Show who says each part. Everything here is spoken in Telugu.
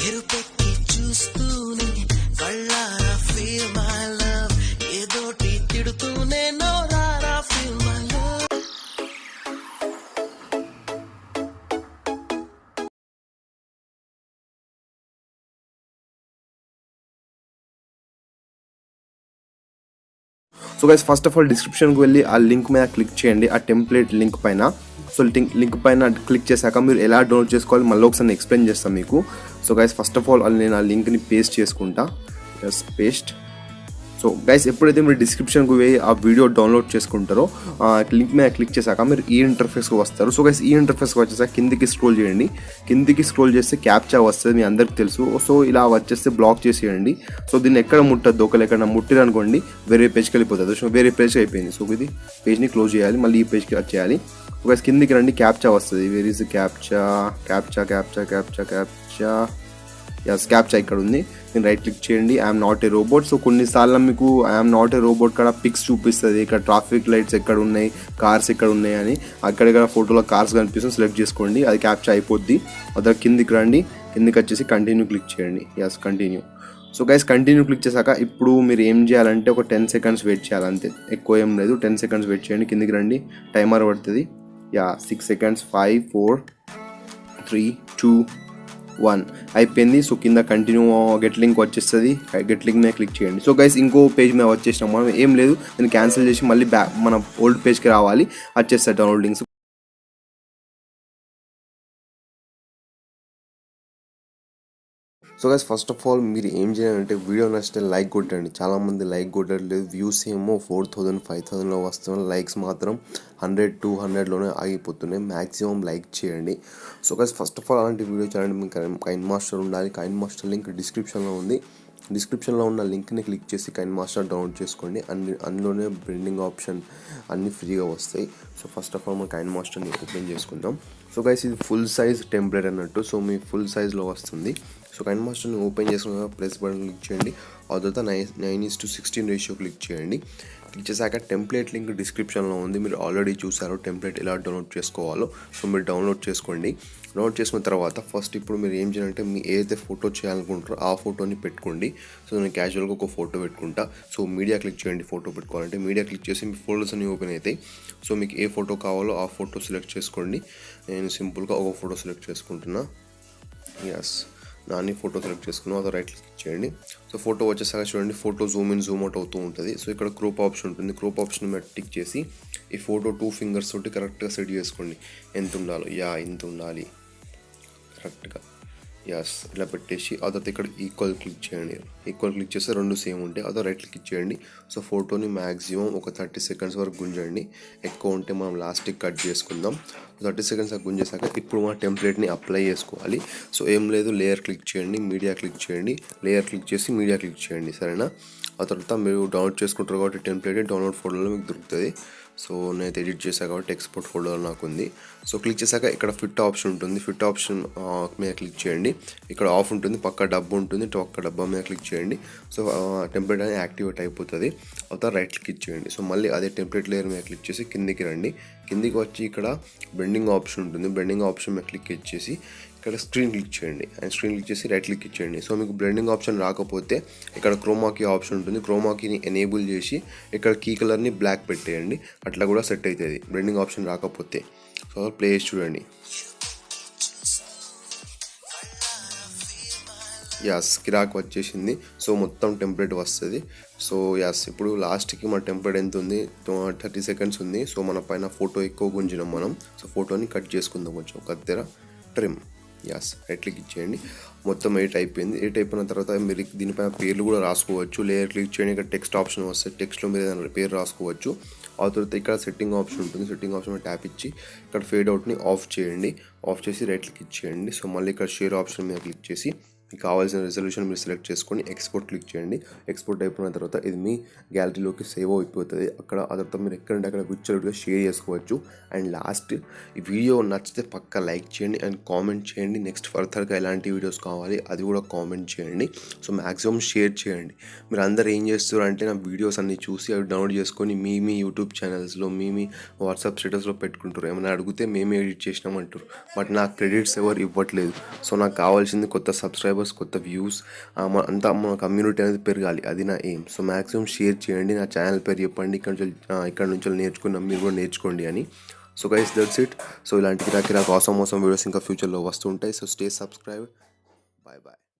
Speaker 1: ఎరుపెక్కి చూస్తూనే కళ్ళారా ఫీల్ మై లవ్ ఏదోటి తిడుతూనే నోరారా feel my love.
Speaker 2: So guys first of all డిస్క్రిప్షన్కి వెళ్ళి ఆ లింక్ మీద క్లిక్ చేయండి, ఆ టెంప్లెట్ లింక్ పైన. సో లింక్ పైన క్లిక్ చేశాక మీరు ఎలా డౌన్లోడ్ చేసుకోవాలి మళ్ళీ ఒకసారి ఎక్స్ప్లెయిన్ చేస్తాను మీకు. So guys first of all నేను ఆ లింక్ని పేస్ట్ చేసుకుంటా. పేస్ట్. సో గైస్ ఎప్పుడైతే మీరు డిస్క్రిప్షన్కి పోయి ఆ వీడియో డౌన్లోడ్ చేసుకుంటారో లింక్ మీద క్లిక్ చేశాక మీరు ఈ ఇంటర్ఫేస్కి వస్తారు. సో గైస్ ఈ ఇంటర్ఫేస్కి వచ్చేసాక కిందికి స్క్రోల్ చేయండి. కిందికి స్క్రోల్ చేస్తే క్యాప్చా వస్తుంది, మీ అందరికి తెలుసు. సో ఇలా వచ్చేస్తే బ్లాక్ చేసేయండి. సో దీన్ని ఎక్కడ ముట్టద్దు, ఒకరు ఎక్కడ ముట్టిరనుకోండి వేరే పేజ్కి వెళ్ళిపోతుంది. సో వేరే పేజ్కి అయిపోయింది. సో ఇది పేజ్ని క్లోజ్ చేయాలి, మళ్ళీ ఈ పేజ్కి వచ్చేయాలి. సో గైస్ కిందికి రండి, క్యాప్చా వస్తుంది. Where is captcha captcha captcha captcha captcha captcha ఇక్కడ ఉంది. నేను రైట్ క్లిక్ చేయండి, I'm not a robot. So కొన్నిసార్లు మీకు ఐఎమ్ నాట్ ఏ రోబోట్ కాడ పిక్స్ చూపిస్తుంది, ఇక్కడ ట్రాఫిక్ లైట్స్ ఎక్కడ ఉన్నాయి, కార్స్ ఎక్కడ ఉన్నాయి అని. అక్కడెక్కడ ఫోటోలో కార్స్ కనిపిస్తుంది, సెలెక్ట్ చేసుకోండి, అది క్యాప్చా అయిపోద్ది. అదే కిందికి రండి, కిందికి వచ్చేసి కంటిన్యూ క్లిక్ చేయండి. Continue. So guys continue click చేశాక ఇప్పుడు మీరు ఏం చేయాలంటే ఒక 10 seconds వెయిట్ చేయాలి, అంతే, ఎక్కువ ఏం లేదు. 10 seconds వెయిట్ చేయండి. కిందికి రండి, టైమర్ పడుతుంది. 6 seconds, 5 4 3 2 1 అయిపోయింది. సో కింద కంటిన్యూ గెట్ లింక్ వచ్చేస్తుంది, గెట్ లింక్ మీద క్లిక్ చేయండి. సో గైస్ ఇంకో పేజ్ మీద వచ్చేసినాం మనం, ఏం లేదు, నేను క్యాన్సిల్ చేసి మళ్ళీ మన ఓల్డ్ పేజ్కి రావాలి, వచ్చేస్తాయి download links. So guys first of all మీరు ఏం చేయాలంటే వీడియో నచ్చితే లైక్ కొట్టండి. చాలామంది లైక్ కొట్టట్లేదు, వ్యూస్ ఏమో 4000 5000లో వస్తున్నాయి, లైక్స్ మాత్రం 100 200లోనే ఆగిపోతున్నాయి. మ్యాక్సిమం లైక్ చేయండి. So guys first of all అలాంటి వీడియో చేయాలంటే మీకు కైన్మాస్టర్ ఉండాలి. కైన్మాస్టర్ లింక్ డిస్క్రిప్షన్లో ఉంది. డిస్క్రిప్షన్లో ఉన్న లింక్ని క్లిక్ చేసి కైన్మాస్టర్ డౌన్లోడ్ చేసుకోండి. అందులోనే బ్రెండింగ్ ఆప్షన్ అన్నీ ఫ్రీగా వస్తాయి. సో ఫస్ట్ ఆఫ్ ఆల్ మనం కైన్మాస్టర్ని ఓపెన్ చేసుకుందాం. సో గైస్ ఇది ఫుల్ సైజ్ టెంప్లెట్ అన్నట్టు, సో మీ ఫుల్ సైజ్లో వస్తుంది. సో కైన్మాస్టర్ని ఓపెన్ చేసుకున్న ప్లస్ బటన్ క్లిక్ చేయండి. ఆ తర్వాత 9:16 రేషియో క్లిక్ చేయండి. క్లిక్ చేశాక టెంప్లెట్ లింక్ డిస్క్రిప్షన్లో ఉంది, మీరు ఆల్రెడీ చూసారు టెంప్లెట్ ఎలా డౌన్లోడ్ చేసుకోవాలో. సో మీరు డౌన్లోడ్ చేసుకోండి. డౌన్లోడ్ చేసుకున్న తర్వాత ఫస్ట్ ఇప్పుడు మీరు ఏం చేయాలంటే మీ ఏదైతే ఫోటో చేయాలనుకుంటారో ఆ ఫోటోని పెట్టుకోండి. సో నేను క్యాజువల్గా ఒక ఫోటో పెట్టుకుంటా. సో మీడియా క్లిక్ చేయండి, ఫోటో పెట్టుకోవాలంటే మీడియా క్లిక్ చేసి మీ ఫోల్డర్స్ అన్ని ఓపెన్ అవుతాయి. సో మీకు ఏ ఫోటో కావాలో ఆ ఫోటో సెలెక్ట్ చేసుకోండి. నేను సింపుల్గా ఒక ఫోటో సెలెక్ట్ చేసుకుంటున్నా. అన్ని ఫోటో సెలెక్ట్ చేసుకున్నాం, అది రైట్ క్లిక్ చేయండి. సో ఫోటో వచ్చేసాక చూడండి, photo Zoom in Zoom out అవుతూ ఉంటుంది. సో ఇక్కడ క్రోప్ ఆప్షన్ ఉంటుంది, క్రోప్ ఆప్షన్ మీద టిక్ చేసి ఈ ఫోటో 2 fingers తోటి కరెక్ట్గా సెట్ చేసుకోండి. ఎంత ఉండాలో, ఇంత ఉండాలి కరెక్ట్గా. ఇలా పెట్టేసి ఆ తర్వాత ఇక్కడ ఈక్వల్ క్లిక్ చేయండి. ఈక్వల్ క్లిక్ చేస్తే రెండు సేమ్ ఉంటాయి, అదో రైట్ క్లిక్ చేయండి. సో ఫోటోని మ్యాక్సిమం ఒక 30 seconds వరకు గుంజండి. ఎక్కువ ఉంటే మనం లాస్ట్కి కట్ చేసుకుందాం. 30 seconds గుంజేసాక ఇప్పుడు మన టెంప్లెట్ని అప్లై చేసుకోవాలి. సో ఏం లేదు, లేయర్ క్లిక్ చేయండి, మీడియా క్లిక్ చేయండి, లేయర్ క్లిక్ చేసి మీడియా క్లిక్ చేయండి, సరేనా. ఆ తర్వాత మీరు డౌన్లోడ్ చేసుకుంటారు కాబట్టి టెంప్లెట్ డౌన్లోడ్ ఫోల్డర్లో మీకు దొరుకుతుంది. సో నేను ఎడిట్ చేశాను కాబట్టి ఎక్స్పోర్ట్ ఫోల్డర్ నాకు ఉంది. సో క్లిక్ చేశాక ఇక్కడ ఫిట్ ఆప్షన్ ఉంటుంది, ఫిట్ ఆప్షన్ మీద క్లిక్ చేయండి. ఇక్కడ ఆఫ్ ఉంటుంది, పక్క డబ్బా ఉంటుంది, పక్క డబ్బా మీద క్లిక్ చేయండి. సో టెంప్లెట్ అనేది యాక్టివేట్ అయిపోతుంది. అవుతా రైట్ క్లిక్ చేయండి. సో మళ్ళీ అదే టెంప్లెట్ లేయర్ మీద క్లిక్ చేసి కిందికి రండి. కిందికి వచ్చి ఇక్కడ బెండింగ్ ఆప్షన్ ఉంటుంది, బెండింగ్ ఆప్షన్ మీద క్లిక్ చేసి ఇక్కడ స్క్రీన్ క్లిక్ చేయండి. అండ్ స్క్రీన్ క్లిక్ చేసి రైట్ క్లిక్ ఇచ్చేయండి. సో మీకు బ్లెండింగ్ ఆప్షన్ రాకపోతే ఇక్కడ క్రోమాకీ ఆప్షన్ ఉంటుంది, క్రోమాకీని ఎనేబుల్ చేసి ఇక్కడ కీ కలర్ని బ్లాక్ పెట్టేయండి, అట్లా కూడా సెట్ అవుతుంది బ్లెండింగ్ ఆప్షన్ రాకపోతే. సో ప్లే చేసి చూడండి. కిరాక్ వచ్చేసింది. సో మొత్తం టెంప్లెట్ వస్తుంది. సో ఇప్పుడు లాస్ట్కి మన టెంప్లెట్ ఎంత ఉంది, 30 seconds ఉంది. సో మన పైన ఫోటో ఎక్కువ గుంజినాం మనం. సో ఫోటోని కట్ చేసుకుందాం కొంచెం, కత్తెర ట్రిమ్. రైట్ క్లిక్ ఇచ్చేయండి. మొత్తం ఎడిట్ అయిపోయింది. ఎడిట్ అయిపోయిన తర్వాత మీరు దీనిపైన పేర్లు కూడా రాసుకోవచ్చు. లేయర్ క్లిక్ చేయండి, ఇక్కడ టెక్స్ట్ ఆప్షన్ వస్తుంది, టెక్స్ట్లో మీరు ఏదైనా పేరు రాసుకోవచ్చు. ఆ తర్వాత ఇక్కడ సెట్టింగ్ ఆప్షన్ ఉంటుంది, సెట్టింగ్ ఆప్షన్ ట్యాప్ ఇచ్చి ఇక్కడ ఫేడ్ అవుట్ని ఆఫ్ చేయండి. ఆఫ్ చేసి రైట్ క్లిక్ ఇచ్చేయండి. సో మళ్ళీ ఇక్కడ షేర్ ఆప్షన్ మీద క్లిక్ చేసి మీకు కావాల్సిన రెజల్యూషన్ మీరు సెలెక్ట్ చేసుకొని ఎక్స్పోర్ట్ క్లిక్ చేయండి. ఎక్స్పోర్ట్ అయిపోయిన తర్వాత ఇది మీ గ్యాలరీలోకి సేవ్ అయిపోతుంది. అక్కడ ఆ తర్వాత మీరు ఎక్కడంటే అక్కడ విచ్చలుగా షేర్ చేసుకోవచ్చు. అండ్ లాస్ట్, ఈ వీడియో నచ్చితే పక్కా లైక్ చేయండి అండ్ కామెంట్ చేయండి. నెక్స్ట్ ఫర్దర్గా ఎలాంటి వీడియోస్ కావాలి అది కూడా కామెంట్ చేయండి. సో మ్యాక్సిమం షేర్ చేయండి. మీరు అందరు ఏం చేస్తారు అంటే నా వీడియోస్ అన్నీ చూసి అవి డౌన్లోడ్ చేసుకొని మీ యూట్యూబ్ ఛానల్స్లో మీ వాట్సాప్ స్టేటస్లో పెట్టుకుంటారు. ఏమైనా అడిగితే మేమే ఎడిట్ చేసినామంటారు, బట్ నాకు క్రెడిట్స్ ఎవరు ఇవ్వట్లేదు. సో నాకు కావాల్సింది కొత్త సబ్స్క్రైబర్ సబ్స్క్రైబర్స్, కొత్త వ్యూస్, అంతా మన కమ్యూనిటీ అనేది పెరగాలి. అది నా ఎయిమ్. సో మ్యాక్సిమం షేర్ చేయండి, నా ఛానల్ పేరు చెప్పండి, ఇక్కడ నుంచి నేర్చుకున్నాం, మీరు కూడా నేర్చుకోండి అని. So guys that's it. So ఇలాంటి కిరాక్ ఆసమ్ వీడియోస్ ఇంకా ఫ్యూచర్లో వస్తుంటాయి. So stay subscribe. Bye bye.